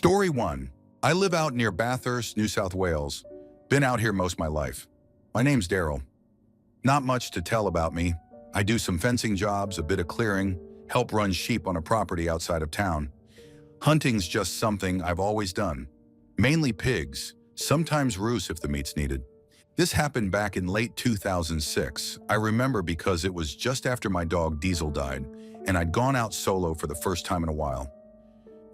Story 1. I live out near Bathurst, New South Wales. Been out here most of my life. My name's Daryl. Not much to tell about me. I do some fencing jobs, a bit of clearing, help run sheep on a property outside of town. Hunting's just something I've always done. Mainly pigs, sometimes roos if the meat's needed. This happened back in late 2006. I remember because it was just after my dog Diesel died, and I'd gone out solo for the first time in a while.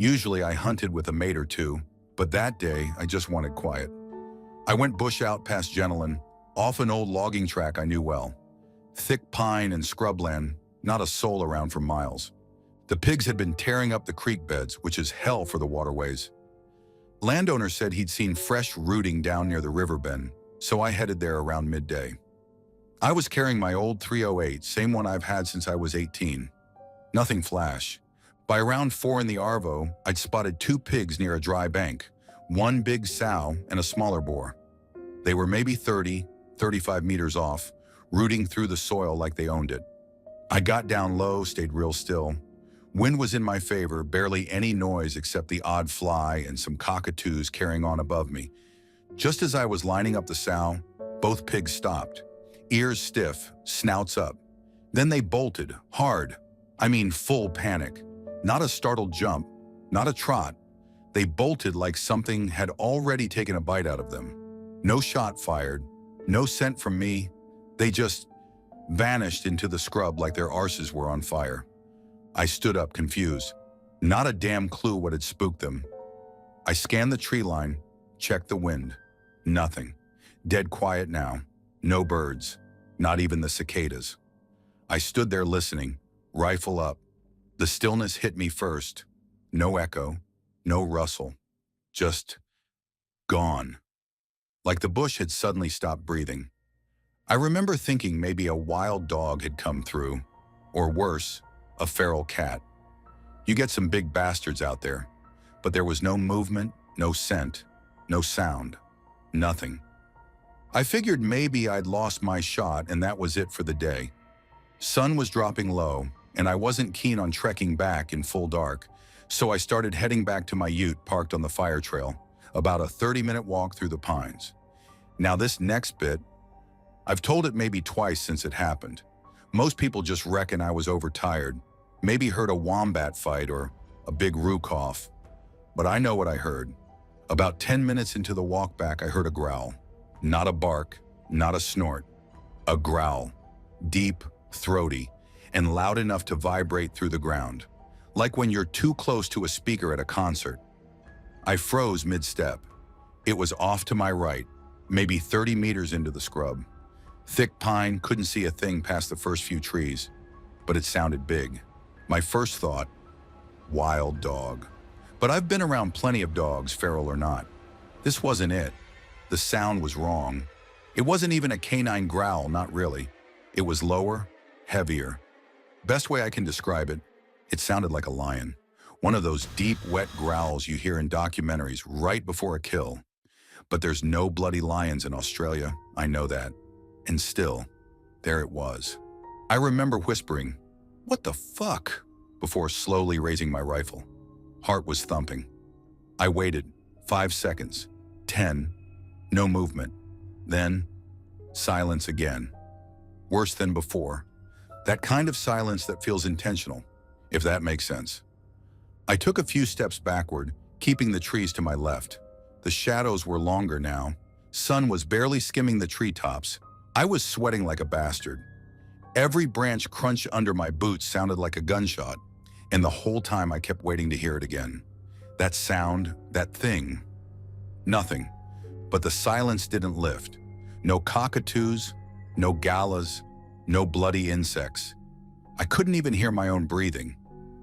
Usually I hunted with a mate or two, but that day I just wanted quiet. I went bush out past Genelin, off an old logging track I knew well. Thick pine and scrubland, not a soul around for miles. The pigs had been tearing up the creek beds, which is hell for the waterways. Landowner said he'd seen fresh rooting down near the river bend, so I headed there around midday. I was carrying my old 308, same one I've had since I was 18. Nothing flash. By around 4 in the Arvo, I'd spotted 2 pigs near a dry bank, one big sow and a smaller boar. They were maybe 30, 35 meters off, rooting through the soil like they owned it. I got down low, stayed real still. Wind was in my favor, barely any noise except the odd fly and some cockatoos carrying on above me. Just as I was lining up the sow, both pigs stopped, ears stiff, snouts up. Then they bolted, hard. I mean full panic. Not a startled jump, not a trot. They bolted like something had already taken a bite out of them. No shot fired, no scent from me. They just vanished into the scrub like their arses were on fire. I stood up, confused. Not a damn clue what had spooked them. I scanned the tree line, checked the wind. Nothing. Dead quiet now. No birds. Not even the cicadas. I stood there listening, rifle up. The stillness hit me first. No echo, no rustle. Just gone. Like the bush had suddenly stopped breathing. I remember thinking maybe a wild dog had come through, or worse, a feral cat. You get some big bastards out there, but there was no movement, no scent, no sound, nothing. I figured maybe I'd lost my shot and that was it for the day. Sun was dropping low, and I wasn't keen on trekking back in full dark, so I started heading back to my ute parked on the fire trail, about a 30-minute walk through the pines. Now this next bit, I've told it maybe twice since it happened. Most people just reckon I was overtired, maybe heard a wombat fight or a big roo cough. But I know what I heard. About 10 minutes into the walk back, I heard a growl. Not a bark, not a snort. A growl. Deep, throaty, and loud enough to vibrate through the ground, like when you're too close to a speaker at a concert. I froze mid-step. It was off to my right, maybe 30 meters into the scrub. Thick pine, couldn't see a thing past the first few trees, but it sounded big. My first thought, wild dog. But I've been around plenty of dogs, feral or not. This wasn't it. The sound was wrong. It wasn't even a canine growl, not really. It was lower, heavier. Best way I can describe it, it sounded like a lion. One of those deep, wet growls you hear in documentaries right before a kill. But there's no bloody lions in Australia, I know that. And still, there it was. I remember whispering, "What the fuck?" before slowly raising my rifle. Heart was thumping. I waited, 5 seconds, 10, no movement. Then, silence again. Worse than before. That kind of silence that feels intentional, if that makes sense. I took a few steps backward, keeping the trees to my left. The shadows were longer now. Sun was barely skimming the treetops. I was sweating like a bastard. Every branch crunch under my boots sounded like a gunshot, and the whole time I kept waiting to hear it again. That sound, that thing. Nothing. But the silence didn't lift. No cockatoos, no gallas, no bloody insects. I couldn't even hear my own breathing.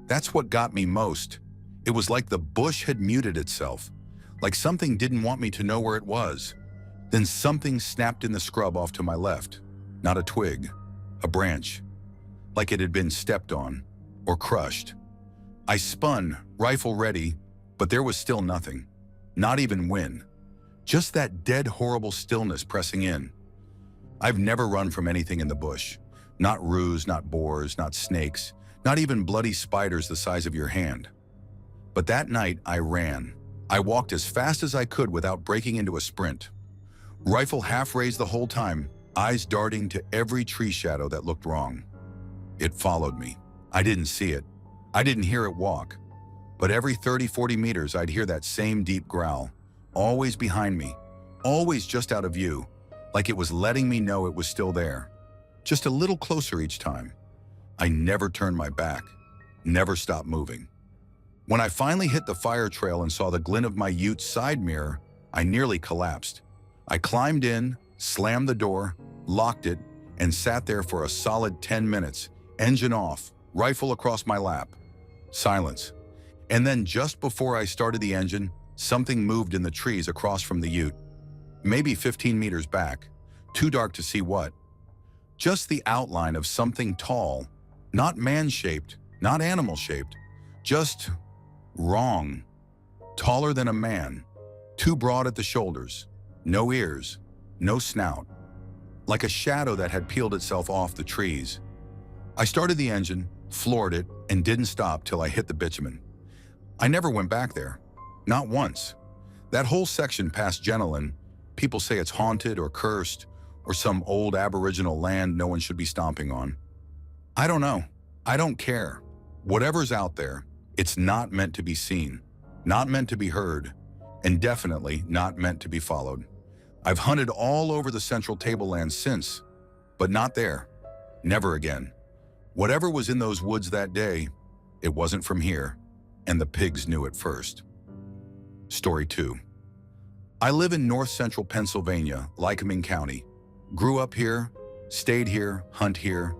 That's what got me most. It was like the bush had muted itself, like something didn't want me to know where it was. Then something snapped in the scrub off to my left. Not a twig, a branch, like it had been stepped on or crushed. I spun, rifle ready, but there was still nothing. Not even wind. Just that dead, horrible stillness pressing in. I've never run from anything in the bush. Not roos, not boars, not snakes, not even bloody spiders the size of your hand. But that night I ran, I walked as fast as I could without breaking into a sprint. Rifle half raised the whole time, eyes darting to every tree shadow that looked wrong. It followed me. I didn't see it. I didn't hear it walk. But every 30-40 meters, I'd hear that same deep growl, always behind me, always just out of view, like it was letting me know it was still there. Just a little closer each time. I never turned my back, never stopped moving. When I finally hit the fire trail and saw the glint of my Ute side mirror, I nearly collapsed. I climbed in, slammed the door, locked it, and sat there for a solid 10 minutes, engine off, rifle across my lap. Silence. And then just before I started the engine, something moved in the trees across from the Ute. Maybe 15 meters back, too dark to see what. Just the outline of something tall, not man-shaped, not animal-shaped, just wrong. Taller than a man, too broad at the shoulders, no ears, no snout. Like a shadow that had peeled itself off the trees. I started the engine, floored it, and didn't stop till I hit the bitumen. I never went back there, not once. That whole section past Genelin, people say it's haunted or cursed, or some old aboriginal land no one should be stomping on. I don't know. I don't care. Whatever's out there, it's not meant to be seen, not meant to be heard, and definitely not meant to be followed. I've hunted all over the Central Tablelands since, but not there. Never again. Whatever was in those woods that day, it wasn't from here, and the pigs knew it first. Story 2. I live in north central Pennsylvania, Lycoming County. Grew up here, stayed here, hunt here.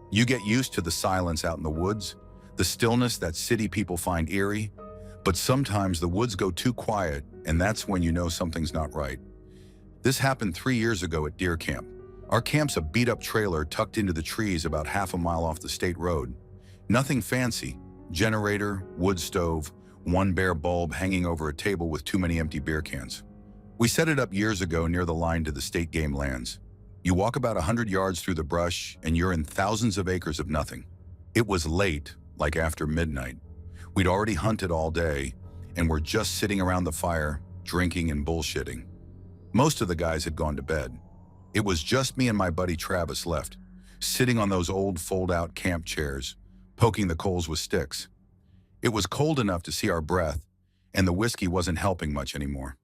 You get used to the silence out in the woods, the stillness that city people find eerie, but sometimes the woods go too quiet, and that's when you know something's not right. This happened 3 years ago at deer camp. Our camp's a beat-up trailer tucked into the trees about half a mile off the state road. Nothing fancy. Generator, wood stove, one bare bulb hanging over a table with too many empty beer cans. We set it up years ago near the line to the state game lands. You walk about 100 yards through the brush and you're in thousands of acres of nothing. It was late, like after midnight. We'd already hunted all day and were just sitting around the fire, drinking and bullshitting. Most of the guys had gone to bed. It was just me and my buddy Travis left, sitting on those old fold-out camp chairs, poking the coals with sticks. It was cold enough to see our breath, and the whiskey wasn't helping much anymore.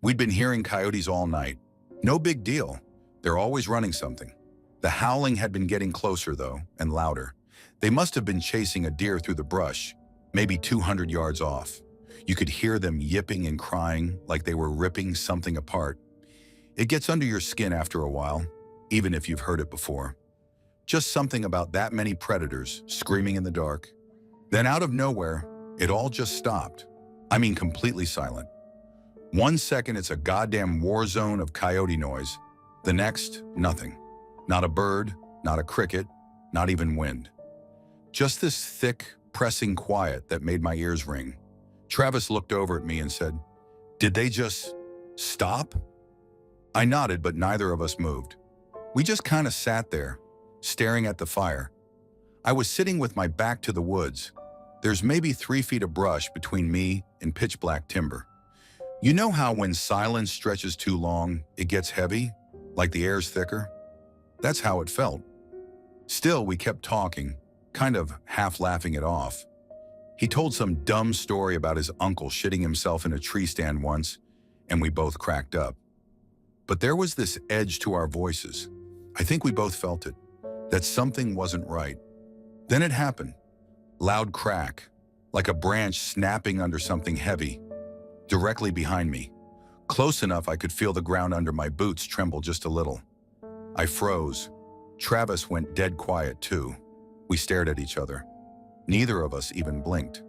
We'd been hearing coyotes all night. No big deal. They're always running something. The howling had been getting closer, though, and louder. They must have been chasing a deer through the brush, maybe 200 yards off. You could hear them yipping and crying like they were ripping something apart. It gets under your skin after a while, even if you've heard it before. Just something about that many predators screaming in the dark. Then out of nowhere, it all just stopped. I mean, completely silent. 1 second, it's a goddamn war zone of coyote noise. The next, nothing. Not a bird, not a cricket, not even wind. Just this thick, pressing quiet that made my ears ring. Travis looked over at me and said, "Did they just stop?" I nodded, but neither of us moved. We just kind of sat there, staring at the fire. I was sitting with my back to the woods. There's maybe 3 feet of brush between me and pitch black timber. You know how when silence stretches too long, it gets heavy, like the air's thicker? That's how it felt. Still, we kept talking, kind of half laughing it off. He told some dumb story about his uncle shitting himself in a tree stand once, and we both cracked up. But there was this edge to our voices. I think we both felt it, that something wasn't right. Then it happened. Loud crack, like a branch snapping under something heavy, directly behind me. Close enough I could feel the ground under my boots tremble just a little. I froze. Travis went dead quiet too. We stared at each other. Neither of us even blinked.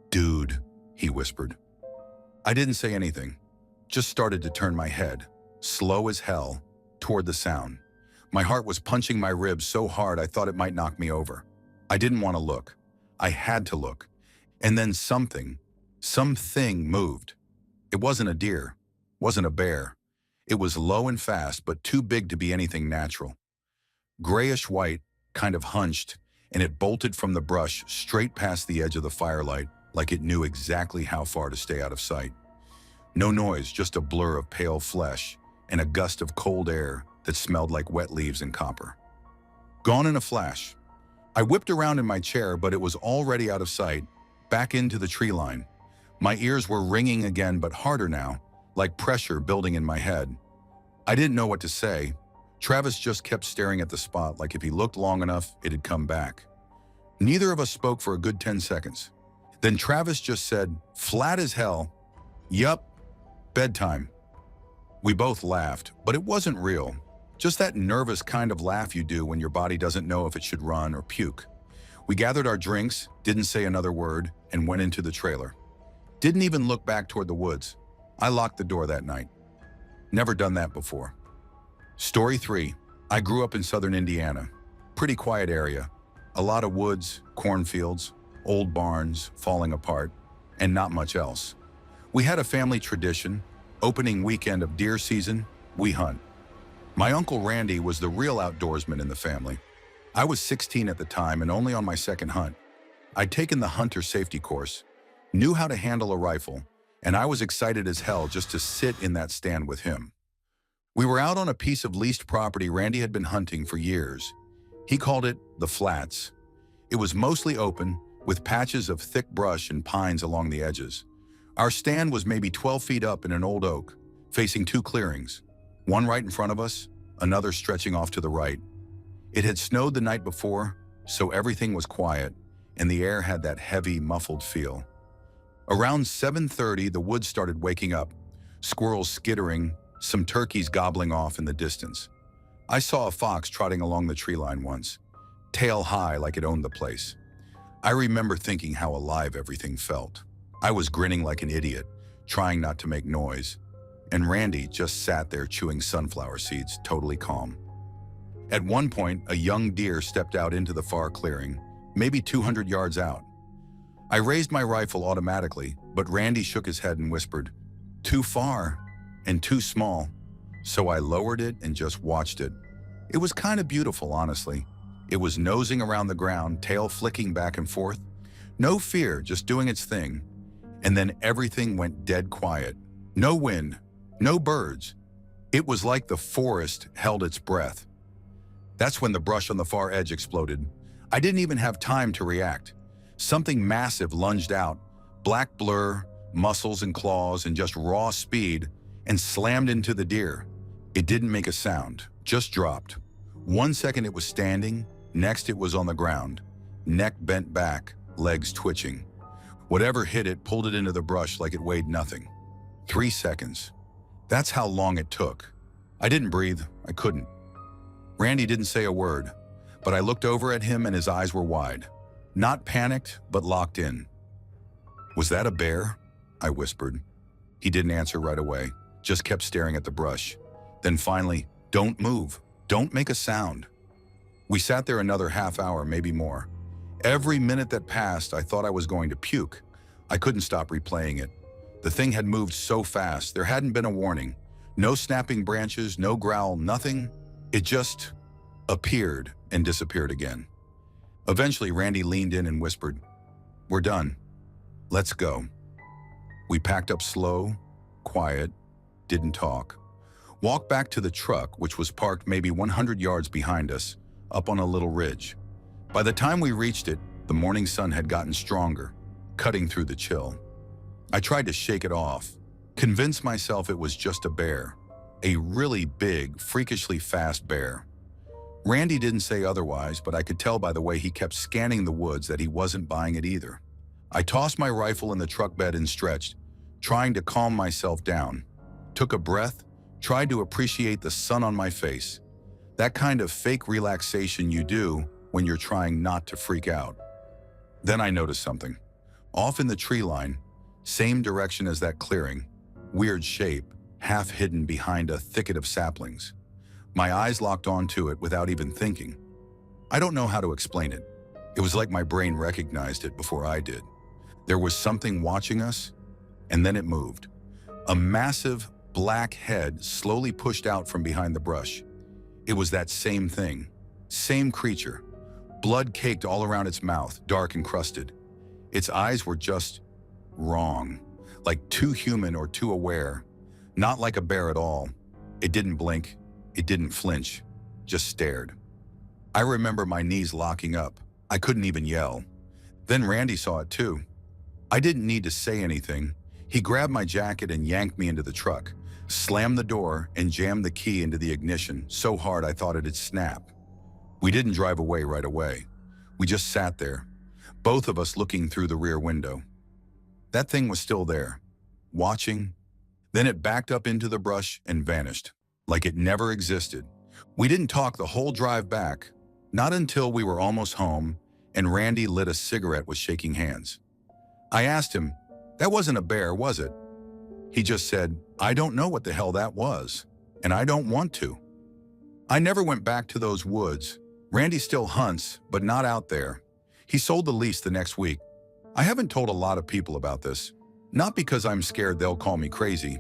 "Dude," he whispered. I didn't say anything, just started to turn my head, slow as hell, toward the sound. My heart was punching my ribs so hard I thought it might knock me over. I didn't want to look. I had to look. And then something moved. It wasn't a deer, wasn't a bear. It was low and fast, but too big to be anything natural. Grayish white, kind of hunched, and it bolted from the brush straight past the edge of the firelight, like it knew exactly how far to stay out of sight. No noise, just a blur of pale flesh and a gust of cold air that smelled like wet leaves and copper. Gone in a flash. I whipped around in my chair, but it was already out of sight, back into the tree line. My ears were ringing again, but harder now, like pressure building in my head. I didn't know what to say. Travis just kept staring at the spot like if he looked long enough, it'd come back. Neither of us spoke for a good 10 seconds. Then Travis just said, flat as hell, "Yup, bedtime." We both laughed, but it wasn't real. Just that nervous kind of laugh you do when your body doesn't know if it should run or puke. We gathered our drinks, didn't say another word, and went into the trailer. Didn't even look back toward the woods. I locked the door that night. Never done that before. Story 3. I grew up in southern Indiana. Pretty quiet area. A lot of woods, cornfields, old barns falling apart, and not much else. We had a family tradition. Opening weekend of deer season, we hunt. My Uncle Randy was the real outdoorsman in the family. I was 16 at the time and only on my second hunt. I'd taken the hunter safety course, knew how to handle a rifle, and I was excited as hell just to sit in that stand with him. We were out on a piece of leased property Randy had been hunting for years. He called it the Flats. It was mostly open, with patches of thick brush and pines along the edges. Our stand was maybe 12 feet up in an old oak, facing 2 clearings, one right in front of us, another stretching off to the right. It had snowed the night before, so everything was quiet, and the air had that heavy, muffled feel. Around 7:30, the woods started waking up, squirrels skittering, some turkeys gobbling off in the distance. I saw a fox trotting along the tree line once, tail high like it owned the place. I remember thinking how alive everything felt. I was grinning like an idiot, trying not to make noise, and Randy just sat there chewing sunflower seeds, totally calm. At one point, a young deer stepped out into the far clearing, maybe 200 yards out. I raised my rifle automatically, but Randy shook his head and whispered, "Too far and too small." So I lowered it and just watched it. It was kind of beautiful, honestly. It was nosing around the ground, tail flicking back and forth. No fear, just doing its thing. And then everything went dead quiet. No wind, no birds. It was like the forest held its breath. That's when the brush on the far edge exploded. I didn't even have time to react. Something massive lunged out, black blur, muscles and claws, and just raw speed, and slammed into the deer. It didn't make a sound, just dropped. 1 second it was standing, next it was on the ground, neck bent back, legs twitching. Whatever hit it pulled it into the brush like it weighed nothing. 3 seconds. That's how long it took. I didn't breathe, I couldn't. Randy didn't say a word, but I looked over at him and his eyes were wide. Not panicked, but locked in. "Was that a bear?" I whispered. He didn't answer right away, just kept staring at the brush. Then finally, "Don't move, don't make a sound." We sat there another half hour, maybe more. Every minute that passed, I thought I was going to puke. I couldn't stop replaying it. The thing had moved so fast, there hadn't been a warning. No snapping branches, no growl, nothing. It just appeared and disappeared again. Eventually, Randy leaned in and whispered, "We're done. Let's go." We packed up slow, quiet, didn't talk. Walked back to the truck, which was parked maybe 100 yards behind us, up on a little ridge. By the time we reached it, the morning sun had gotten stronger, cutting through the chill. I tried to shake it off, convince myself it was just a bear, a really big, freakishly fast bear. Randy didn't say otherwise, but I could tell by the way he kept scanning the woods that he wasn't buying it either. I tossed my rifle in the truck bed and stretched, trying to calm myself down. Took a breath, tried to appreciate the sun on my face. That kind of fake relaxation you do when you're trying not to freak out. Then I noticed something. Off in the tree line, same direction as that clearing, weird shape, half hidden behind a thicket of saplings. My eyes locked onto it without even thinking. I don't know how to explain it. It was like my brain recognized it before I did. There was something watching us, and then it moved. A massive black head slowly pushed out from behind the brush. It was that same thing, same creature. Blood caked all around its mouth, dark and crusted. Its eyes were just wrong, like too human or too aware. Not like a bear at all. It didn't blink, it didn't flinch, just stared. I remember my knees locking up. I couldn't even yell. Then Randy saw it too. I didn't need to say anything. He grabbed my jacket and yanked me into the truck, slammed the door, and jammed the key into the ignition so hard I thought it'd snap. We didn't drive away right away. We just sat there, both of us looking through the rear window. That thing was still there, watching. Then it backed up into the brush and vanished, like it never existed. We didn't talk the whole drive back, not until we were almost home and Randy lit a cigarette with shaking hands. I asked him, "That wasn't a bear, was it?" He just said, "I don't know what the hell that was, and I don't want to." I never went back to those woods. Randy still hunts, but not out there. He sold the lease the next week. I haven't told a lot of people about this, not because I'm scared they'll call me crazy.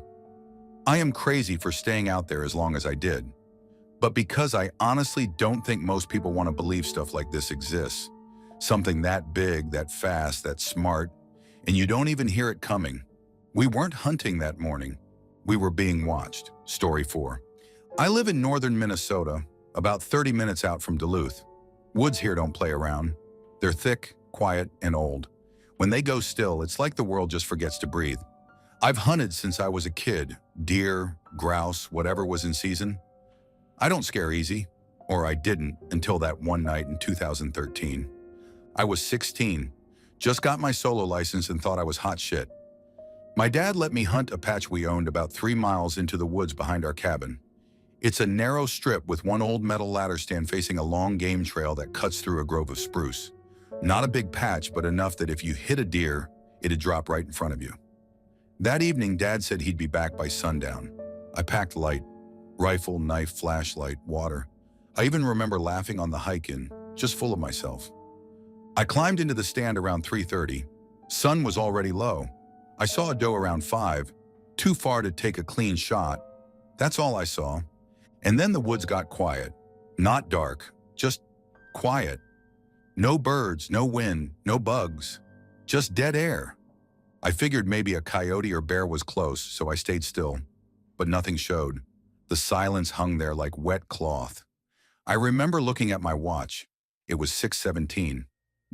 I am crazy for staying out there as long as I did, but because I honestly don't think most people want to believe stuff like this exists. Something that big, that fast, that smart, and you don't even hear it coming. We weren't hunting that morning. We were being watched. Story 4. I live in northern Minnesota, about 30 minutes out from Duluth. Woods here don't play around. They're thick, quiet, and old. When they go still, it's like the world just forgets to breathe. I've hunted since I was a kid, deer, grouse, whatever was in season. I don't scare easy, or I didn't until that one night in 2013. I was 16, just got my solo license and thought I was hot shit. My dad let me hunt a patch we owned about 3 miles into the woods behind our cabin. It's a narrow strip with one old metal ladder stand facing a long game trail that cuts through a grove of spruce. Not a big patch, but enough that if you hit a deer, it'd drop right in front of you. That evening, Dad said he'd be back by sundown. I packed light, rifle, knife, flashlight, water. I even remember laughing on the hike in, just full of myself. I climbed into the stand around 3:30. Sun was already low. I saw a doe around 5, too far to take a clean shot. That's all I saw. And then the woods got quiet. Not dark, just quiet. No birds, no wind, no bugs, just dead air. I figured maybe a coyote or bear was close, so I stayed still. But nothing showed. The silence hung there like wet cloth. I remember looking at my watch. It was 6:17.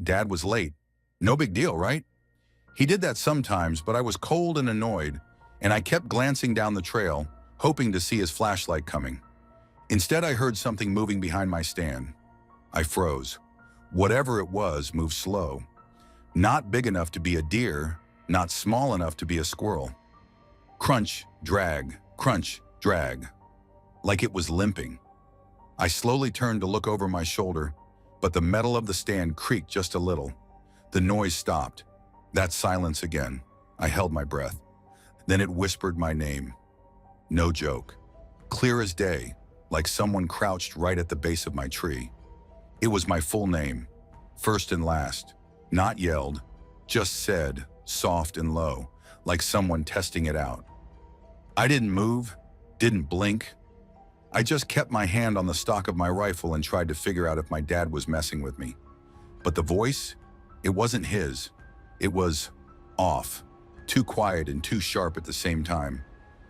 Dad was late. No big deal, right? He did that sometimes, but I was cold and annoyed, and I kept glancing down the trail, hoping to see his flashlight coming. Instead, I heard something moving behind my stand. I froze. Whatever it was moved slow. Not big enough to be a deer, not small enough to be a squirrel. Crunch, drag, crunch, drag. Like it was limping. I slowly turned to look over my shoulder, but the metal of the stand creaked just a little. The noise stopped. That silence again. I held my breath. Then it whispered my name. No joke. Clear as day, like someone crouched right at the base of my tree. It was my full name, first and last, not yelled, just said, soft and low, like someone testing it out. I didn't move, didn't blink. I just kept my hand on the stock of my rifle and tried to figure out if my dad was messing with me. But the voice, it wasn't his. It was off, too quiet and too sharp at the same time,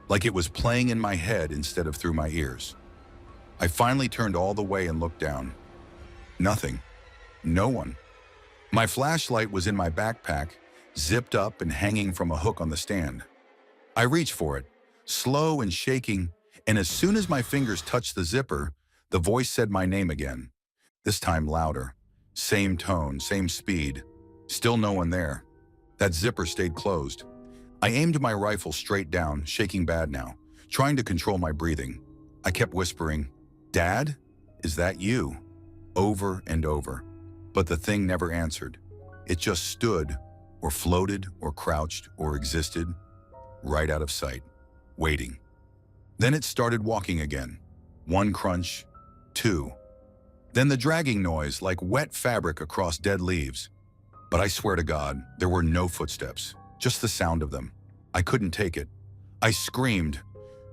like it was playing in my head instead of through my ears. I finally turned all the way and looked down. Nothing. No one. My flashlight was in my backpack, zipped up and hanging from a hook on the stand. I reached for it, slow and shaking, and as soon as my fingers touched the zipper, the voice said my name again, this time louder. Same tone, same speed. Still no one there. That zipper stayed closed. I aimed my rifle straight down, shaking bad now, trying to control my breathing. I kept whispering, "Dad, is that you?" over and over. But the thing never answered. It just stood, or floated, or crouched, or existed, right out of sight, waiting. Then it started walking again. 1 crunch, 2. Then the dragging noise like wet fabric across dead leaves. But I swear to God, there were no footsteps, just the sound of them. I couldn't take it. I screamed,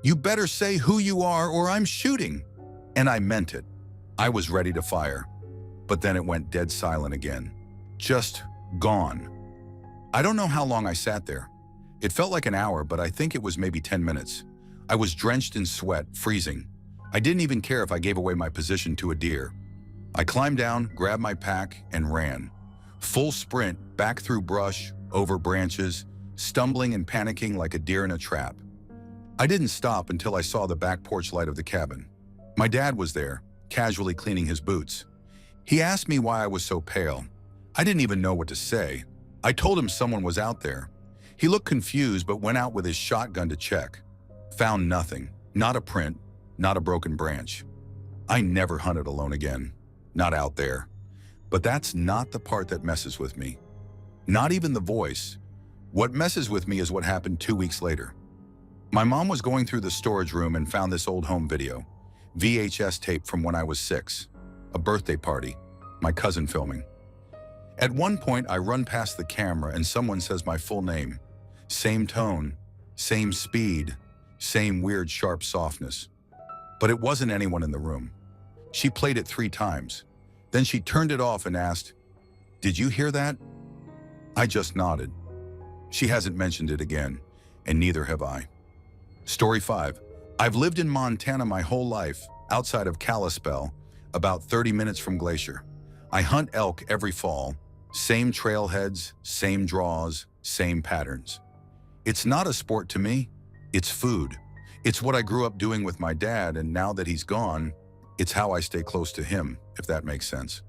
"You better say who you are or I'm shooting!" And I meant it. I was ready to fire. But then it went dead silent again. Just gone. I don't know how long I sat there. It felt like an hour, but I think it was maybe 10 minutes. I was drenched in sweat, freezing. I didn't even care if I gave away my position to a deer. I climbed down, grabbed my pack, and ran. Full sprint, back through brush, over branches, stumbling and panicking like a deer in a trap. I didn't stop until I saw the back porch light of the cabin. My dad was there, casually cleaning his boots. He asked me why I was so pale. I didn't even know what to say. I told him someone was out there. He looked confused but went out with his shotgun to check. Found nothing, not a print, not a broken branch. I never hunted alone again, not out there. But that's not the part that messes with me. Not even the voice. What messes with me is what happened 2 weeks later. My mom was going through the storage room and found this old home video, VHS tape from when I was 6, a birthday party, my cousin filming. At one point, I run past the camera and someone says my full name. Same tone, same speed, same weird sharp softness. But it wasn't anyone in the room. She played it 3 times. Then she turned it off and asked, "Did you hear that?" I just nodded. She hasn't mentioned it again, and neither have I. Story 5. I've lived in Montana my whole life, outside of Kalispell, about 30 minutes from Glacier. I hunt elk every fall, same trailheads, same draws, same patterns. It's not a sport to me, it's food. It's what I grew up doing with my dad, and now that he's gone, it's how I stay close to him, if that makes sense.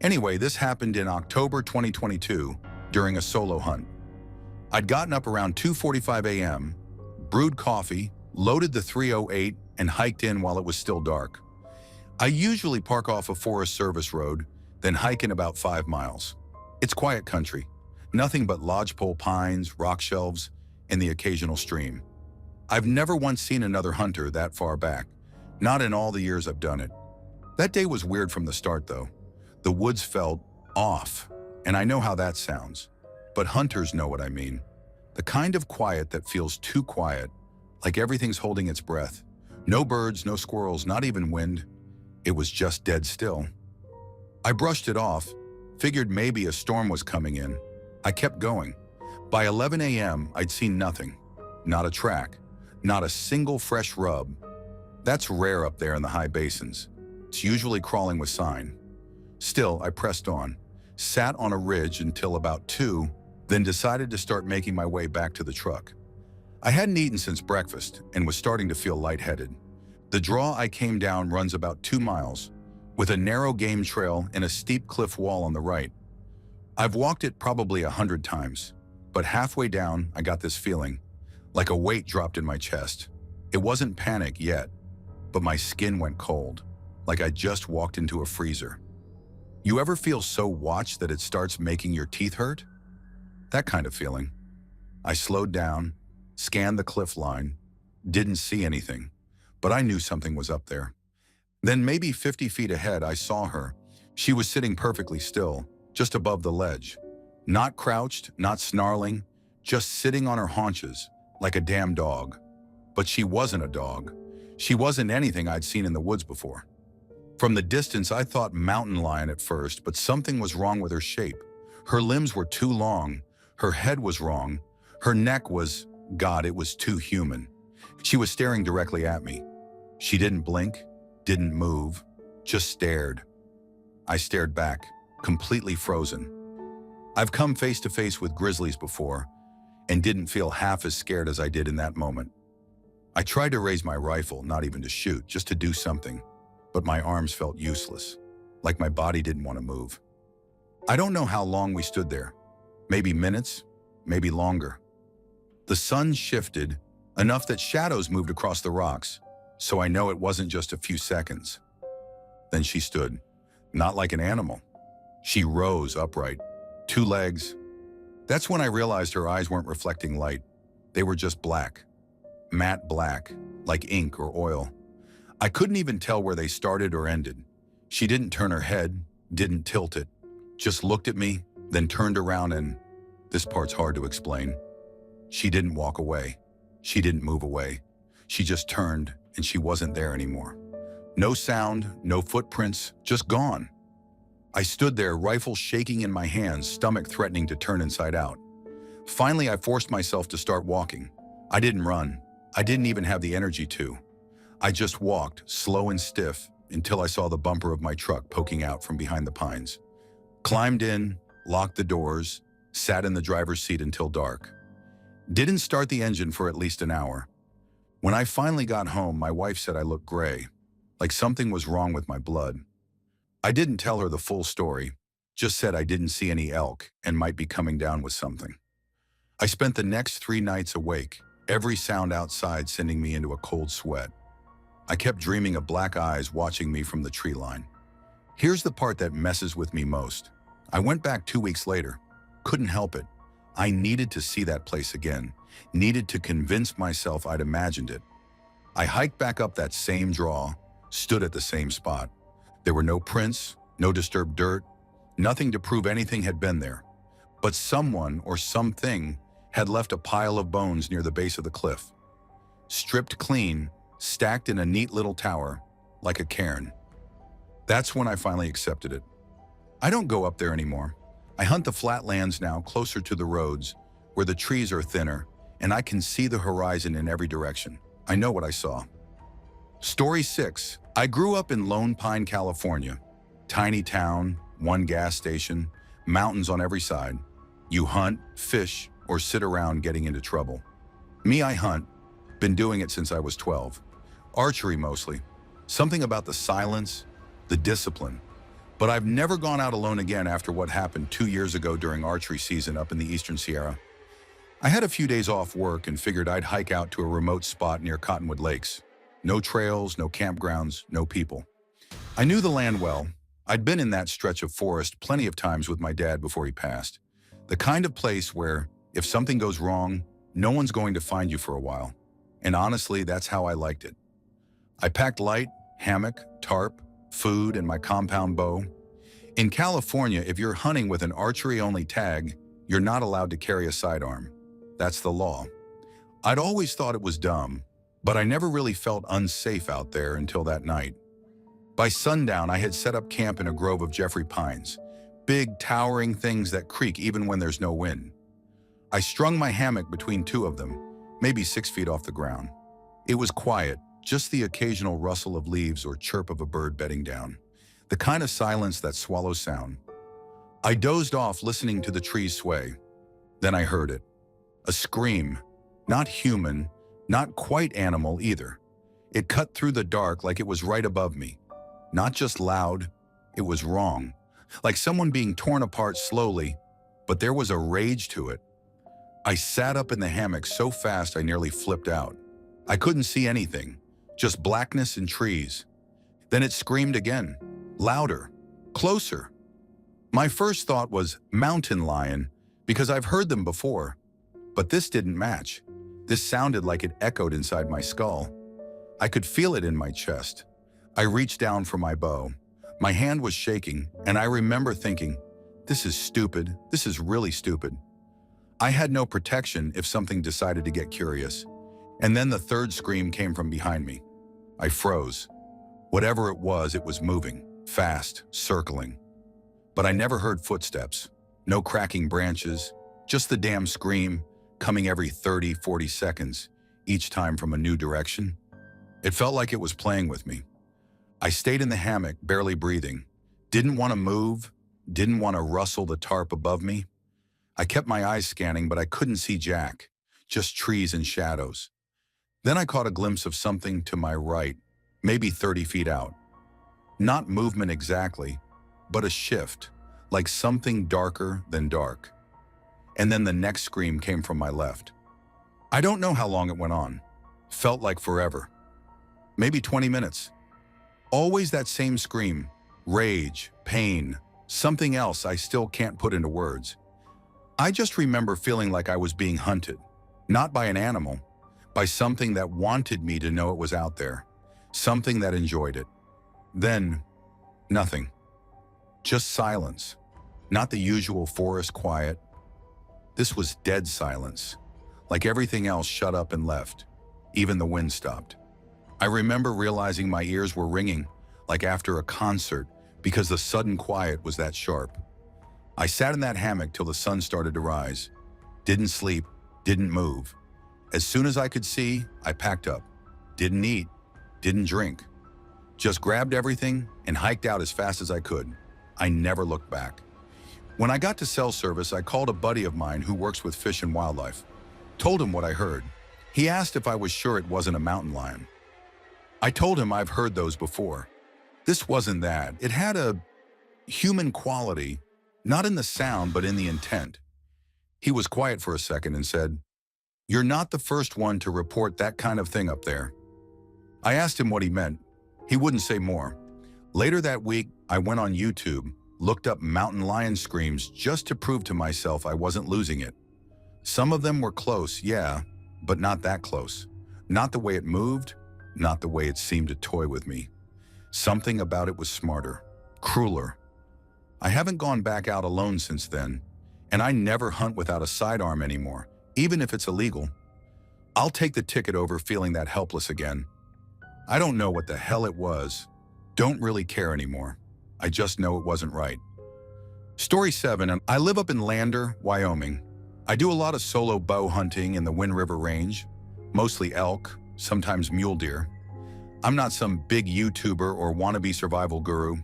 Anyway, this happened in October 2022 during a solo hunt. I'd gotten up around 2:45 a.m., brewed coffee, loaded the 308, and hiked in while it was still dark. I usually park off a Forest Service road, then hike in about 5 miles. It's quiet country, nothing but lodgepole pines, rock shelves, and the occasional stream. I've never once seen another hunter that far back, not in all the years I've done it. That day was weird from the start though. The woods felt off, and I know how that sounds, but hunters know what I mean. The kind of quiet that feels too quiet, like everything's holding its breath. No birds, no squirrels, not even wind. It was just dead still. I brushed it off, figured maybe a storm was coming in. I kept going. By 11 a.m., I'd seen nothing. Not a track, not a single fresh rub. That's rare up there in the high basins. It's usually crawling with sign. Still, I pressed on, sat on a ridge until about 2, then decided to start making my way back to the truck. I hadn't eaten since breakfast and was starting to feel lightheaded. The draw I came down runs about 2 miles, with a narrow game trail and a steep cliff wall on the right. I've walked it probably 100 times, but halfway down I got this feeling, like a weight dropped in my chest. It wasn't panic yet, but my skin went cold, like I just walked into a freezer. You ever feel so watched that it starts making your teeth hurt? That kind of feeling. I slowed down, scanned the cliff line, didn't see anything, but I knew something was up there. Then maybe 50 feet ahead, I saw her. She was sitting perfectly still, just above the ledge. Not crouched, not snarling, just sitting on her haunches, like a damn dog. But she wasn't a dog. She wasn't anything I'd seen in the woods before. From the distance, I thought mountain lion at first, but something was wrong with her shape. Her limbs were too long. Her head was wrong. Her neck was, God, it was too human. She was staring directly at me. She didn't blink, didn't move, just stared. I stared back, completely frozen. I've come face to face with grizzlies before and didn't feel half as scared as I did in that moment. I tried to raise my rifle, not even to shoot, just to do something, but my arms felt useless, like my body didn't want to move. I don't know how long we stood there. Maybe minutes, maybe longer. The sun shifted enough that shadows moved across the rocks, so I know it wasn't just a few seconds. Then she stood, not like an animal. She rose upright, 2 legs. That's when I realized her eyes weren't reflecting light. They were just black, matte black, like ink or oil. I couldn't even tell where they started or ended. She didn't turn her head, didn't tilt it, just looked at me, then turned around and, this part's hard to explain. She didn't walk away. She didn't move away. She just turned and she wasn't there anymore. No sound, no footprints, just gone. I stood there, rifle shaking in my hands, stomach threatening to turn inside out. Finally, I forced myself to start walking. I didn't run. I didn't even have the energy to. I just walked, slow and stiff, until I saw the bumper of my truck poking out from behind the pines. Climbed in, locked the doors, sat in the driver's seat until dark. Didn't start the engine for at least an hour. When I finally got home, my wife said I looked gray, like something was wrong with my blood. I didn't tell her the full story, just said I didn't see any elk and might be coming down with something. I spent the next 3 nights awake, every sound outside sending me into a cold sweat. I kept dreaming of black eyes watching me from the tree line. Here's the part that messes with me most. I went back 2 weeks later. Couldn't help it. I needed to see that place again. Needed to convince myself I'd imagined it. I hiked back up that same draw, stood at the same spot. There were no prints, no disturbed dirt, nothing to prove anything had been there. But someone or something had left a pile of bones near the base of the cliff. Stripped clean, stacked in a neat little tower, like a cairn. That's when I finally accepted it. I don't go up there anymore. I hunt the flatlands now, closer to the roads, where the trees are thinner, and I can see the horizon in every direction. I know what I saw. Story 6. I grew up in Lone Pine, California. Tiny town, 1 gas station, mountains on every side. You hunt, fish, or sit around getting into trouble. Me, I hunt. Been doing it since I was 12. Archery mostly. Something about the silence, the discipline. But I've never gone out alone again after what happened 2 years ago during archery season up in the Eastern Sierra. I had a few days off work and figured I'd hike out to a remote spot near Cottonwood Lakes. No trails, no campgrounds, no people. I knew the land well. I'd been in that stretch of forest plenty of times with my dad before he passed. The kind of place where, if something goes wrong, no one's going to find you for a while. And honestly, that's how I liked it. I packed light, hammock, tarp, food, and my compound bow. In California, if you're hunting with an archery-only tag, you're not allowed to carry a sidearm. That's the law. I'd always thought it was dumb, but I never really felt unsafe out there until that night. By sundown, I had set up camp in a grove of Jeffrey pines, big, towering things that creak even when there's no wind. I strung my hammock between 2 of them, maybe 6 feet off the ground. It was quiet, just the occasional rustle of leaves or chirp of a bird bedding down, the kind of silence that swallows sound. I dozed off listening to the trees sway. Then I heard it. A scream, not human, not quite animal either. It cut through the dark like it was right above me. Not just loud, it was wrong, like someone being torn apart slowly, but there was a rage to it. I sat up in the hammock so fast I nearly flipped out. I couldn't see anything, just blackness and trees. Then it screamed again, louder, closer. My first thought was mountain lion, because I've heard them before. But this didn't match. This sounded like it echoed inside my skull. I could feel it in my chest. I reached down for my bow. My hand was shaking, and I remember thinking, this is stupid. This is really stupid. I had no protection if something decided to get curious. And then the third scream came from behind me. I froze. Whatever it was moving, fast, circling. But I never heard footsteps. No cracking branches, just the damn scream, coming every 30, 40 seconds, each time from a new direction. It felt like it was playing with me. I stayed in the hammock, barely breathing. Didn't want to move, didn't want to rustle the tarp above me. I kept my eyes scanning, but I couldn't see Jack, just trees and shadows. Then I caught a glimpse of something to my right, maybe 30 feet out. Not movement exactly, but a shift, like something darker than dark. And then the next scream came from my left. I don't know how long it went on. Felt like forever. Maybe 20 minutes. Always that same scream, rage, pain, something else I still can't put into words. I just remember feeling like I was being hunted, not by an animal, by something that wanted me to know it was out there, something that enjoyed it. Then, nothing. Just silence, not the usual forest quiet. This was dead silence, like everything else shut up and left. Even the wind stopped. I remember realizing my ears were ringing, like after a concert, because the sudden quiet was that sharp. I sat in that hammock till the sun started to rise. Didn't sleep, didn't move. As soon as I could see, I packed up. Didn't eat, didn't drink. Just grabbed everything and hiked out as fast as I could. I never looked back. When I got to cell service, I called a buddy of mine who works with fish and wildlife. Told him what I heard. He asked if I was sure it wasn't a mountain lion. I told him I've heard those before. This wasn't that. It had a human quality, not in the sound, but in the intent. He was quiet for a second and said, "You're not the first one to report that kind of thing up there." I asked him what he meant. He wouldn't say more. Later that week, I went on YouTube, looked up mountain lion screams just to prove to myself I wasn't losing it. Some of them were close, yeah, but not that close. Not the way it moved, not the way it seemed to toy with me. Something about it was smarter, crueler. I haven't gone back out alone since then, and I never hunt without a sidearm anymore, even if it's illegal. I'll take the ticket over feeling that helpless again. I don't know what the hell it was. Don't really care anymore. I just know it wasn't right. Story 7, and I live up in Lander, Wyoming. I do a lot of solo bow hunting in the Wind River Range, mostly elk, sometimes mule deer. I'm not some big YouTuber or wannabe survival guru.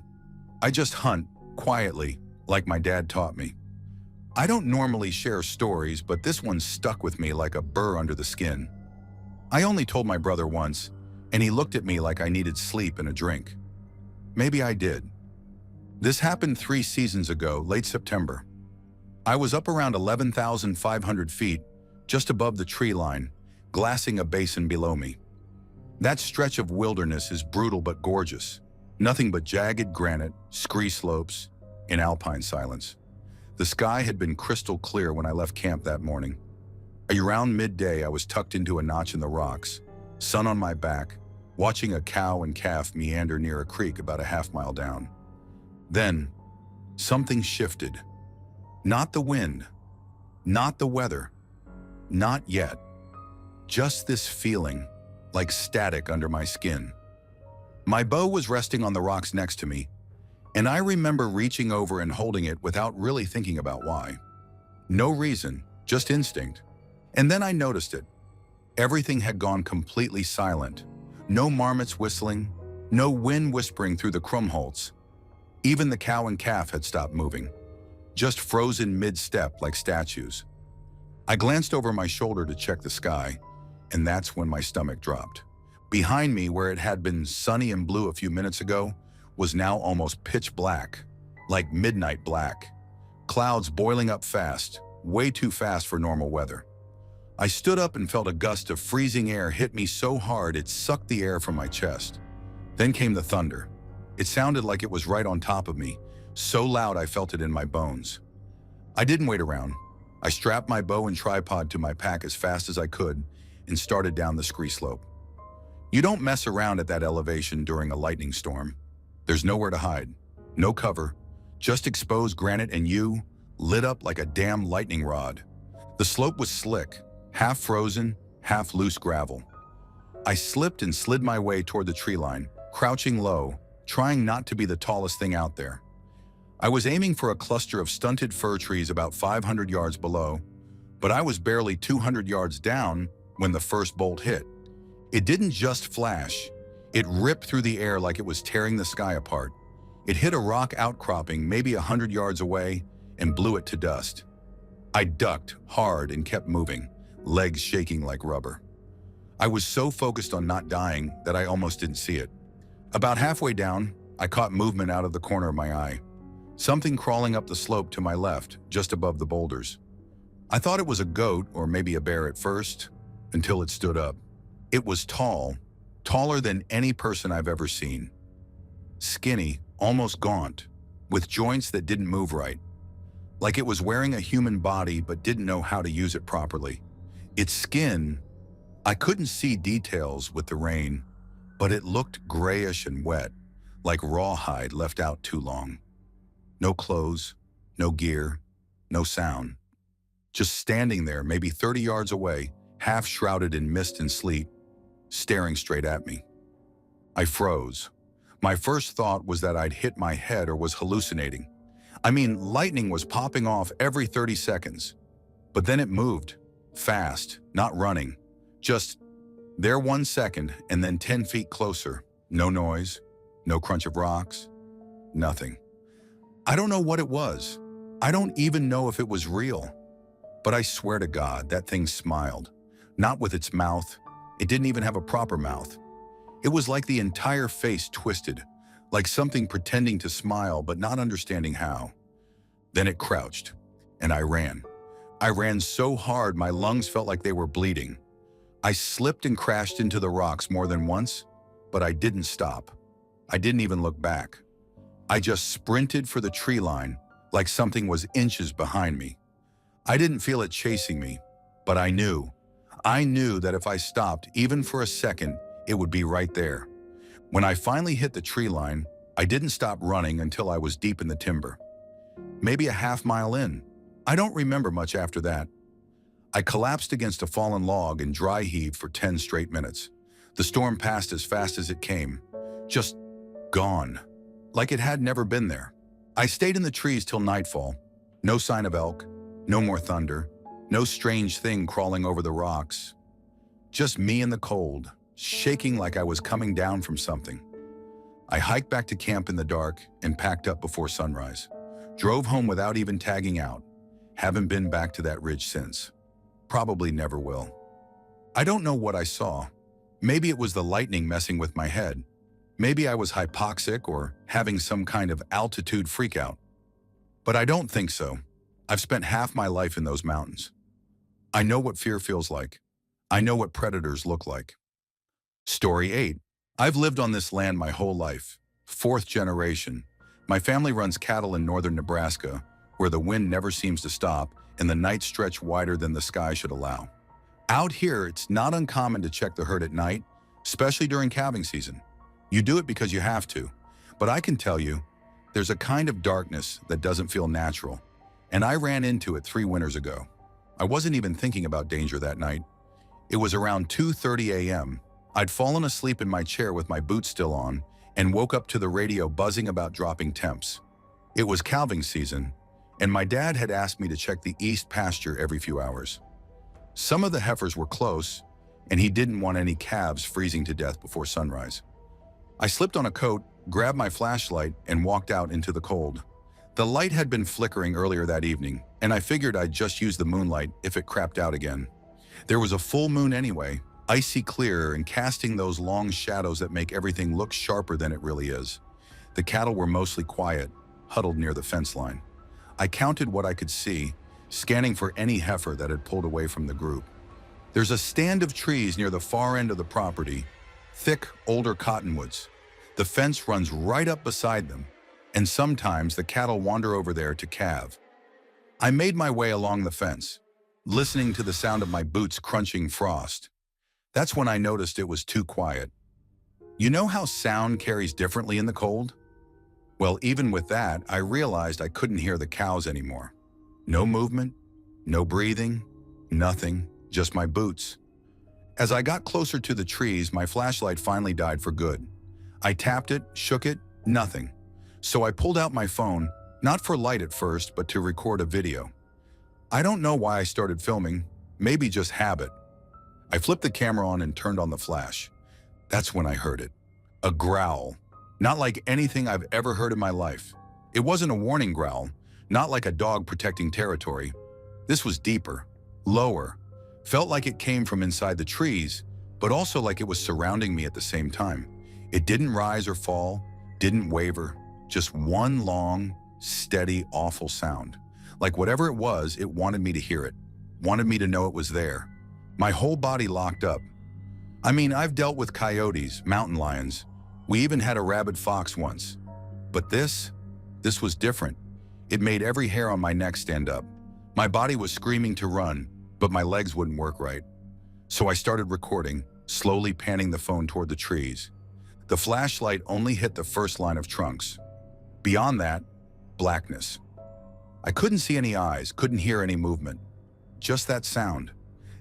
I just hunt quietly, like my dad taught me. I don't normally share stories, but this one stuck with me like a burr under the skin. I only told my brother once, and he looked at me like I needed sleep and a drink. Maybe I did. This happened 3 seasons ago, late September. I was up around 11,500 feet, just above the tree line, glassing a basin below me. That stretch of wilderness is brutal but gorgeous. Nothing but jagged granite, scree slopes, and alpine silence. The sky had been crystal clear when I left camp that morning. Around midday, I was tucked into a notch in the rocks, sun on my back, watching a cow and calf meander near a creek about a half-mile down. Then, something shifted. Not the wind, not the weather, not yet. Just this feeling, like static under my skin. My bow was resting on the rocks next to me, and I remember reaching over and holding it without really thinking about why. No reason, just instinct. And then I noticed it. Everything had gone completely silent. No marmots whistling, no wind whispering through the krumholtz. Even the cow and calf had stopped moving, just frozen mid-step like statues. I glanced over my shoulder to check the sky, and that's when my stomach dropped. Behind me, where it had been sunny and blue a few minutes ago, was now almost pitch black, like midnight black. Clouds boiling up fast, way too fast for normal weather. I stood up and felt a gust of freezing air hit me so hard it sucked the air from my chest. Then came the thunder. It sounded like it was right on top of me, so loud I felt it in my bones. I didn't wait around. I strapped my bow and tripod to my pack as fast as I could and started down the scree slope. You don't mess around at that elevation during a lightning storm. There's nowhere to hide, no cover, just exposed granite and you, lit up like a damn lightning rod. The slope was slick, half frozen, half loose gravel. I slipped and slid my way toward the tree line, crouching low, trying not to be the tallest thing out there. I was aiming for a cluster of stunted fir trees about 500 yards below, but I was barely 200 yards down when the first bolt hit. It didn't just flash. It ripped through the air like it was tearing the sky apart. It hit a rock outcropping maybe 100 yards away and blew it to dust. I ducked hard and kept moving, legs shaking like rubber. I was so focused on not dying that I almost didn't see it. About halfway down, I caught movement out of the corner of my eye. Something crawling up the slope to my left, just above the boulders. I thought it was a goat or maybe a bear at first, until it stood up. It was tall, taller than any person I've ever seen. Skinny, almost gaunt, with joints that didn't move right. Like it was wearing a human body but didn't know how to use it properly. Its skin, I couldn't see details with the rain, but it looked grayish and wet, like rawhide left out too long. No clothes, no gear, no sound. Just standing there, maybe 30 yards away, half shrouded in mist and sleet, staring straight at me. I froze. My first thought was that I'd hit my head or was hallucinating. I mean, lightning was popping off every 30 seconds. But then it moved, fast, not running, just there 1 second and then 10 feet closer. No noise, no crunch of rocks, nothing. I don't know what it was. I don't even know if it was real. But I swear to God, that thing smiled. Not with its mouth. It didn't even have a proper mouth. It was like the entire face twisted, like something pretending to smile but not understanding how. Then it crouched, and I ran. I ran so hard my lungs felt like they were bleeding. I slipped and crashed into the rocks more than once, but I didn't stop. I didn't even look back. I just sprinted for the tree line, like something was inches behind me. I didn't feel it chasing me, but I knew that if I stopped, even for a second, it would be right there. When I finally hit the tree line, I didn't stop running until I was deep in the timber. Maybe a half-mile in. I don't remember much after that. I collapsed against a fallen log and dry heaved for 10 straight minutes. The storm passed as fast as it came, just gone, like it had never been there. I stayed in the trees till nightfall. No sign of elk, no more thunder, no strange thing crawling over the rocks. Just me in the cold, shaking like I was coming down from something. I hiked back to camp in the dark and packed up before sunrise. Drove home without even tagging out. Haven't been back to that ridge since. Probably never will. I don't know what I saw. Maybe it was the lightning messing with my head. Maybe I was hypoxic or having some kind of altitude freakout. But I don't think so. I've spent half my life in those mountains. I know what fear feels like. I know what predators look like. Story 8. I've lived on this land my whole life. 4th generation. My family runs cattle in northern Nebraska, where the wind never seems to stop and the nights stretch wider than the sky should allow. Out here, it's not uncommon to check the herd at night, especially during calving season. You do it because you have to, but I can tell you, there's a kind of darkness that doesn't feel natural, and I ran into it 3 winters ago. I wasn't even thinking about danger that night. It was around 2:30 a.m. I'd fallen asleep in my chair with my boots still on and woke up to the radio buzzing about dropping temps. It was calving season, and my dad had asked me to check the east pasture every few hours. Some of the heifers were close, and he didn't want any calves freezing to death before sunrise. I slipped on a coat, grabbed my flashlight, and walked out into the cold. The light had been flickering earlier that evening, and I figured I'd just use the moonlight if it crapped out again. There was a full moon anyway, icy clear and casting those long shadows that make everything look sharper than it really is. The cattle were mostly quiet, huddled near the fence line. I counted what I could see, scanning for any heifer that had pulled away from the group. There's a stand of trees near the far end of the property, thick, older cottonwoods. The fence runs right up beside them, and sometimes the cattle wander over there to calve. I made my way along the fence, listening to the sound of my boots crunching frost. That's when I noticed it was too quiet. You know how sound carries differently in the cold? Well, even with that, I realized I couldn't hear the cows anymore. No movement, no breathing, nothing, just my boots. As I got closer to the trees, my flashlight finally died for good. I tapped it, shook it, nothing. So I pulled out my phone, not for light at first, but to record a video. I don't know why I started filming, maybe just habit. I flipped the camera on and turned on the flash. That's when I heard it. A growl. Not like anything I've ever heard in my life. It wasn't a warning growl, not like a dog protecting territory. This was deeper, lower. Felt like it came from inside the trees, but also like it was surrounding me at the same time. It didn't rise or fall, didn't waver, just one long, steady, awful sound. Like whatever it was, it wanted me to hear it, wanted me to know it was there. My whole body locked up. I mean, I've dealt with coyotes, mountain lions. We even had a rabid fox once. But this was different. It made every hair on my neck stand up. My body was screaming to run, but my legs wouldn't work right. So I started recording, slowly panning the phone toward the trees. The flashlight only hit the first line of trunks. Beyond that, blackness. I couldn't see any eyes, couldn't hear any movement. Just that sound.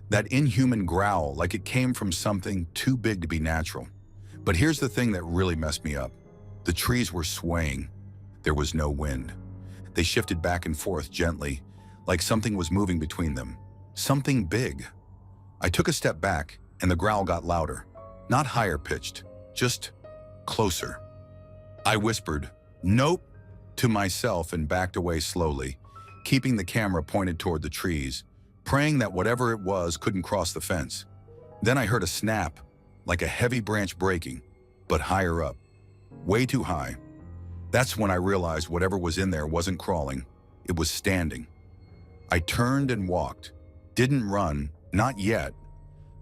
That inhuman growl, like it came from something too big to be natural. But here's the thing that really messed me up. The trees were swaying. There was no wind. They shifted back and forth gently, like something was moving between them. Something big. I took a step back, and the growl got louder. Not higher pitched, just closer. I whispered, "Nope," to myself and backed away slowly, keeping the camera pointed toward the trees, praying that whatever it was couldn't cross the fence. Then I heard a snap, like a heavy branch breaking, but higher up. Way too high. That's when I realized whatever was in there wasn't crawling, it was standing. I turned and walked. Didn't run, not yet,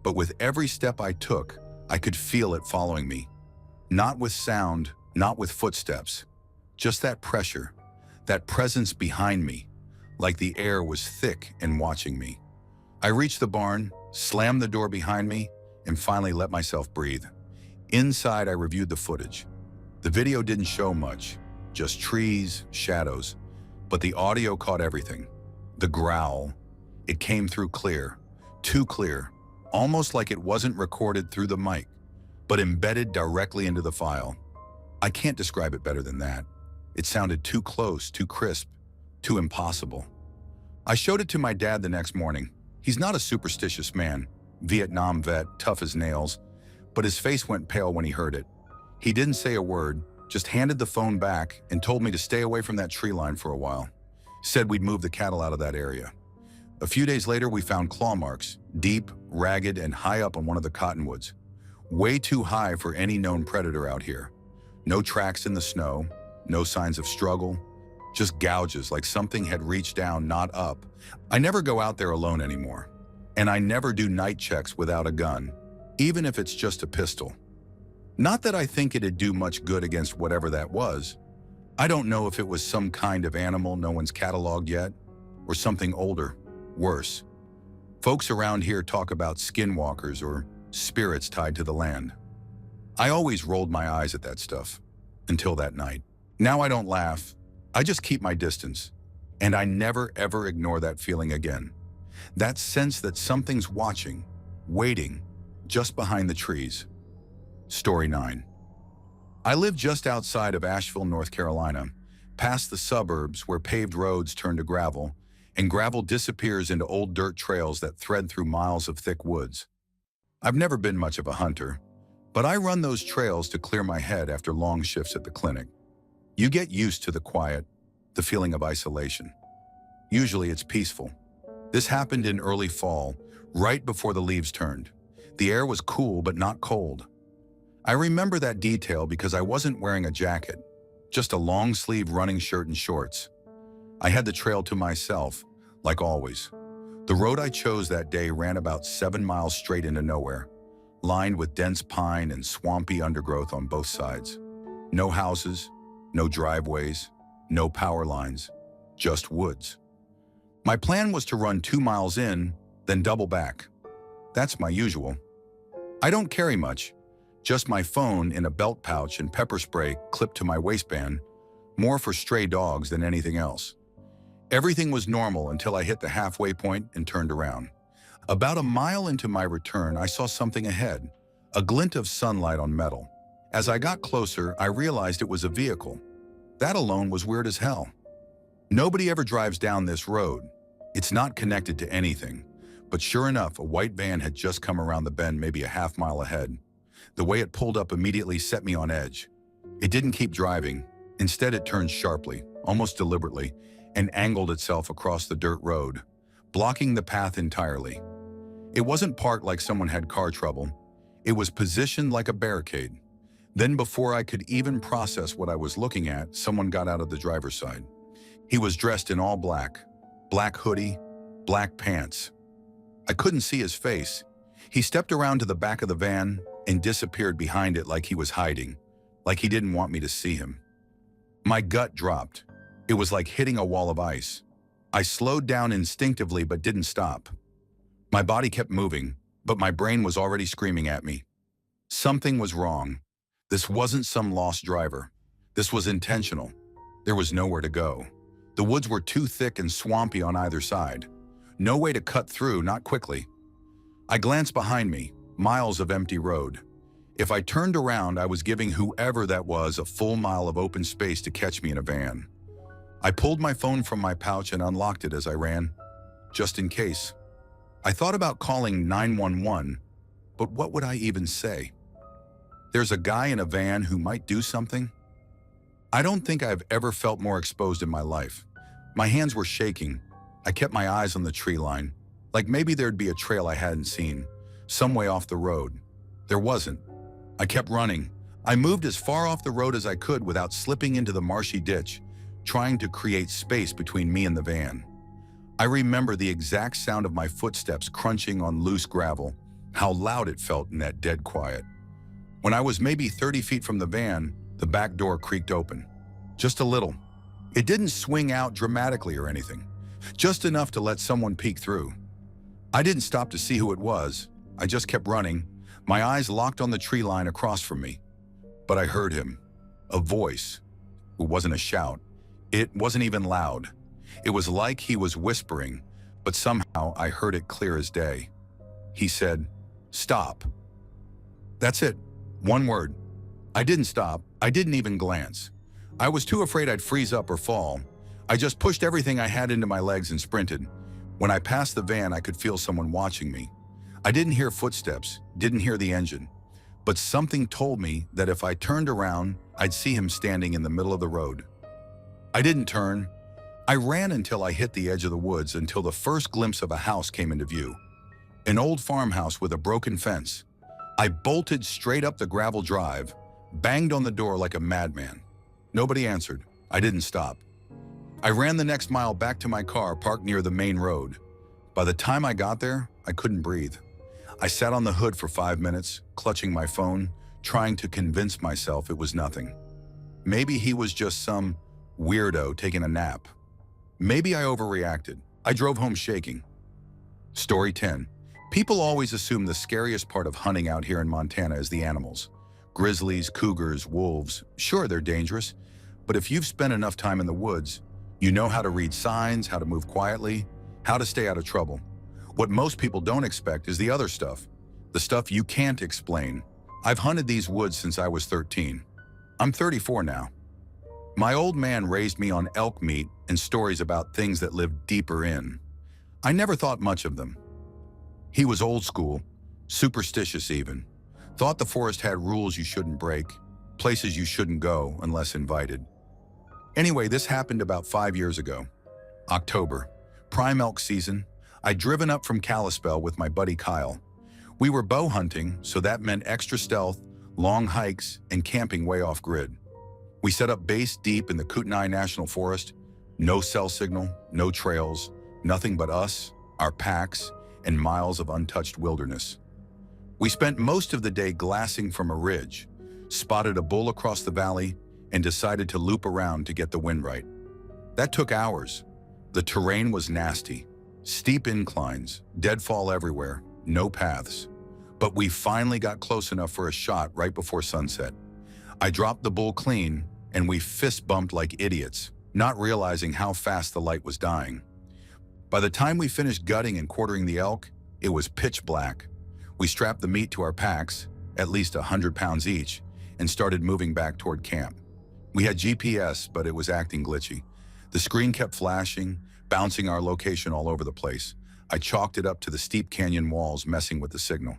but with every step I took, I could feel it following me. Not with sound, not with footsteps, just that pressure, that presence behind me, like the air was thick and watching me. I reached the barn, slammed the door behind me, and finally let myself breathe. Inside, I reviewed the footage. The video didn't show much, just trees, shadows, but the audio caught everything. The growl, it came through clear, too clear, almost like it wasn't recorded through the mic, but embedded directly into the file. I can't describe it better than that. It sounded too close, too crisp, too impossible. I showed it to my dad the next morning. He's not a superstitious man, Vietnam vet, tough as nails, but his face went pale when he heard it. He didn't say a word, just handed the phone back and told me to stay away from that tree line for a while. Said we'd move the cattle out of that area. A few days later, we found claw marks, deep, ragged, and high up on one of the cottonwoods. Way too high for any known predator out here. No tracks in the snow, no signs of struggle, just gouges like something had reached down, not up. I never go out there alone anymore, and I never do night checks without a gun, even if it's just a pistol. Not that I think it'd do much good against whatever that was. I don't know if it was some kind of animal no one's cataloged yet, or something older, worse. Folks around here talk about skinwalkers or spirits tied to the land. I always rolled my eyes at that stuff, until that night. Now I don't laugh, I just keep my distance, and I never ever ignore that feeling again. That sense that something's watching, waiting, just behind the trees. Story 9. I live just outside of Asheville, North Carolina, past the suburbs where paved roads turn to gravel, and gravel disappears into old dirt trails that thread through miles of thick woods. I've never been much of a hunter, but I run those trails to clear my head after long shifts at the clinic. You get used to the quiet, the feeling of isolation. Usually it's peaceful. This happened in early fall, right before the leaves turned. The air was cool but not cold. I remember that detail because I wasn't wearing a jacket, just a long-sleeve running shirt and shorts. I had the trail to myself, like always. The road I chose that day ran about 7 miles straight into nowhere, lined with dense pine and swampy undergrowth on both sides. No houses, no driveways, no power lines, just woods. My plan was to run 2 miles in, then double back. That's my usual. I don't carry much, just my phone in a belt pouch and pepper spray clipped to my waistband, more for stray dogs than anything else. Everything was normal until I hit the halfway point and turned around. About a mile into my return, I saw something ahead, a glint of sunlight on metal. As I got closer, I realized it was a vehicle. That alone was weird as hell. Nobody ever drives down this road. It's not connected to anything. But sure enough, a white van had just come around the bend maybe a half mile ahead. The way it pulled up immediately set me on edge. It didn't keep driving. Instead, it turned sharply, almost deliberately, and angled itself across the dirt road, blocking the path entirely. It wasn't parked like someone had car trouble. It was positioned like a barricade. Then before I could even process what I was looking at, someone got out of the driver's side. He was dressed in all black, black hoodie, black pants. I couldn't see his face. He stepped around to the back of the van and disappeared behind it like he was hiding, like he didn't want me to see him. My gut dropped. It was like hitting a wall of ice. I slowed down instinctively but didn't stop. My body kept moving, but my brain was already screaming at me. Something was wrong. This wasn't some lost driver. This was intentional. There was nowhere to go. The woods were too thick and swampy on either side. No way to cut through, not quickly. I glanced behind me, miles of empty road. If I turned around, I was giving whoever that was a full mile of open space to catch me in a van. I pulled my phone from my pouch and unlocked it as I ran, just in case. I thought about calling 911, but what would I even say? There's a guy in a van who might do something? I don't think I've ever felt more exposed in my life. My hands were shaking. I kept my eyes on the tree line, like maybe there'd be a trail I hadn't seen, some way off the road. There wasn't. I kept running. I moved as far off the road as I could without slipping into the marshy ditch, trying to create space between me and the van. I remember the exact sound of my footsteps crunching on loose gravel, how loud it felt in that dead quiet. When I was maybe 30 feet from the van, the back door creaked open. Just a little. It didn't swing out dramatically or anything, just enough to let someone peek through. I didn't stop to see who it was. I just kept running, my eyes locked on the tree line across from me. But I heard him. A voice. It wasn't a shout. It wasn't even loud. It was like he was whispering, but somehow I heard it clear as day. He said, "Stop." That's it. One word. I didn't stop. I didn't even glance. I was too afraid I'd freeze up or fall. I just pushed everything I had into my legs and sprinted. When I passed the van, I could feel someone watching me. I didn't hear footsteps, didn't hear the engine, but something told me that if I turned around, I'd see him standing in the middle of the road. I didn't turn. I ran until I hit the edge of the woods until the first glimpse of a house came into view. An old farmhouse with a broken fence. I bolted straight up the gravel drive, banged on the door like a madman. Nobody answered. I didn't stop. I ran the next mile back to my car parked near the main road. By the time I got there, I couldn't breathe. I sat on the hood for 5 minutes, clutching my phone, trying to convince myself it was nothing. Maybe he was just some weirdo taking a nap. Maybe I overreacted. I drove home shaking. Story 10. People always assume the scariest part of hunting out here in Montana is the animals. Grizzlies, cougars, wolves, sure, they're dangerous, but if you've spent enough time in the woods, you know how to read signs, how to move quietly, how to stay out of trouble. What most people don't expect is the other stuff, the stuff you can't explain. I've hunted these woods since I was 13. I'm 34 now. My old man raised me on elk meat and stories about things that lived deeper in. I never thought much of them. He was old school, superstitious even. Thought the forest had rules you shouldn't break, places you shouldn't go unless invited. Anyway, this happened about 5 years ago. October, prime elk season. I'd driven up from Kalispell with my buddy Kyle. We were bow hunting, so that meant extra stealth, long hikes, and camping way off grid. We set up base deep in the Kootenai National Forest. No cell signal, no trails, nothing but us, our packs, and miles of untouched wilderness. We spent most of the day glassing from a ridge, spotted a bull across the valley, and decided to loop around to get the wind right. That took hours. The terrain was nasty. Steep inclines, deadfall everywhere, no paths. But we finally got close enough for a shot right before sunset. I dropped the bull clean, and we fist bumped like idiots, not realizing how fast the light was dying. By the time we finished gutting and quartering the elk, it was pitch black. We strapped the meat to our packs, at least 100 pounds each, and started moving back toward camp. We had GPS, but it was acting glitchy. The screen kept flashing, bouncing our location all over the place. I chalked it up to the steep canyon walls, messing with the signal.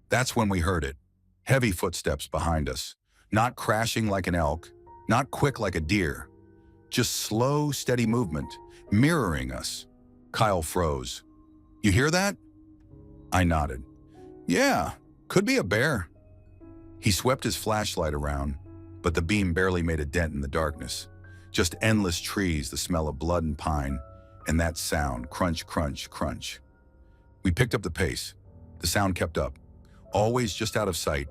That's when we heard it. Heavy footsteps behind us. Not crashing like an elk, not quick like a deer. Just slow, steady movement, mirroring us. Kyle froze. "You hear that?" I nodded. "Yeah, could be a bear." He swept his flashlight around, but the beam barely made a dent in the darkness. Just endless trees, the smell of blood and pine, and that sound, crunch, crunch, crunch. We picked up the pace. The sound kept up, always just out of sight.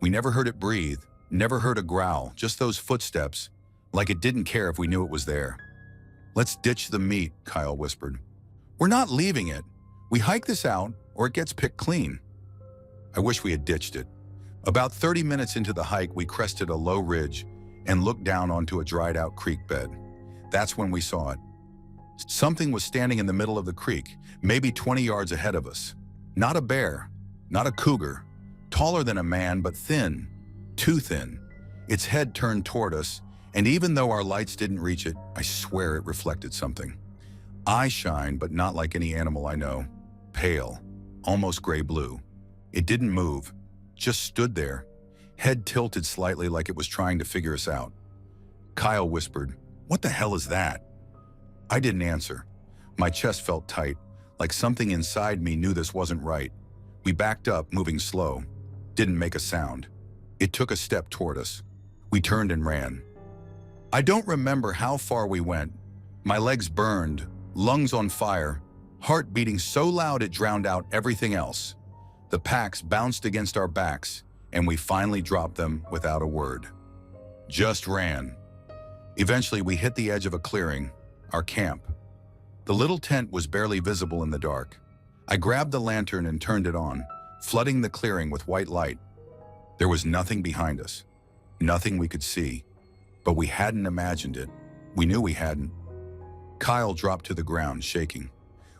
We never heard it breathe, never heard a growl, just those footsteps, like it didn't care if we knew it was there. "Let's ditch the meat," Kyle whispered. "We're not leaving it. We hike this out, or it gets picked clean." I wish we had ditched it. About 30 minutes into the hike, we crested a low ridge and looked down onto a dried-out creek bed. That's when we saw it. Something was standing in the middle of the creek, maybe 20 yards ahead of us. Not a bear, not a cougar, taller than a man, but thin, too thin. Its head turned toward us, And even though our lights didn't reach it, I swear it reflected something. Eye shine, but not like any animal I know. Pale, almost gray-blue. It didn't move, just stood there, head tilted slightly like it was trying to figure us out. Kyle whispered, "What the hell is that?" I didn't answer. My chest felt tight, like something inside me knew this wasn't right. We backed up, moving slow. Didn't make a sound. It took a step toward us. We turned and ran. I don't remember how far we went. My legs burned, lungs on fire, heart beating so loud it drowned out everything else. The packs bounced against our backs, and we finally dropped them without a word. Just ran. Eventually, we hit the edge of a clearing, our camp. The little tent was barely visible in the dark. I grabbed the lantern and turned it on, flooding the clearing with white light. There was nothing behind us, nothing we could see, but we hadn't imagined it. We knew we hadn't. Kyle dropped to the ground, shaking.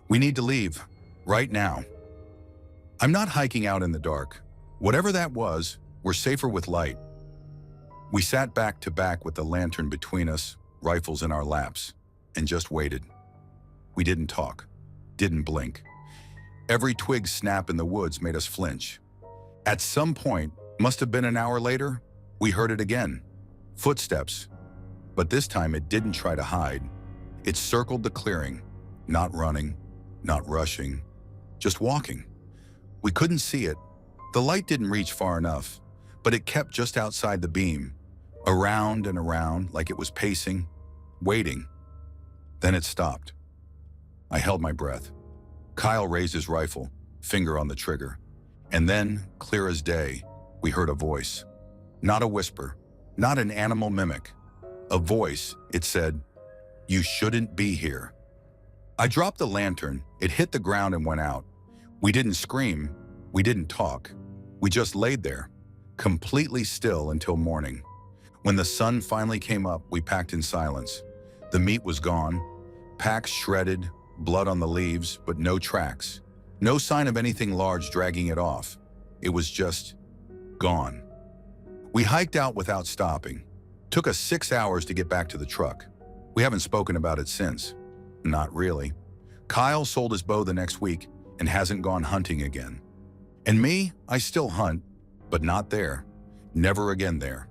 "We need to leave, right now." I'm not hiking out in the dark. Whatever that was, we're safer with light. We sat back to back with the lantern between us, rifles in our laps, and just waited. We didn't talk, didn't blink. Every twig snap in the woods made us flinch. At some point, must have been an hour later, we heard it again. Footsteps. But this time it didn't try to hide. It circled the clearing, not running, not rushing, just walking. We couldn't see it. The light didn't reach far enough, but it kept just outside the beam, around and around like it was pacing, waiting. Then it stopped. I held my breath. Kyle raised his rifle, finger on the trigger. And then, clear as day, we heard a voice. Not a whisper, not an animal mimic. A voice, it said, "You shouldn't be here." I dropped the lantern, it hit the ground and went out. We didn't scream, we didn't talk. We just laid there, completely still until morning. When the sun finally came up, we packed in silence. The meat was gone, packs shredded, blood on the leaves, but no tracks. No sign of anything large dragging it off. It was just gone. We hiked out without stopping. Took us 6 hours to get back to the truck. We haven't spoken about it since. Not really. Kyle sold his bow the next week and hasn't gone hunting again. And me, I still hunt, but not there. Never again there.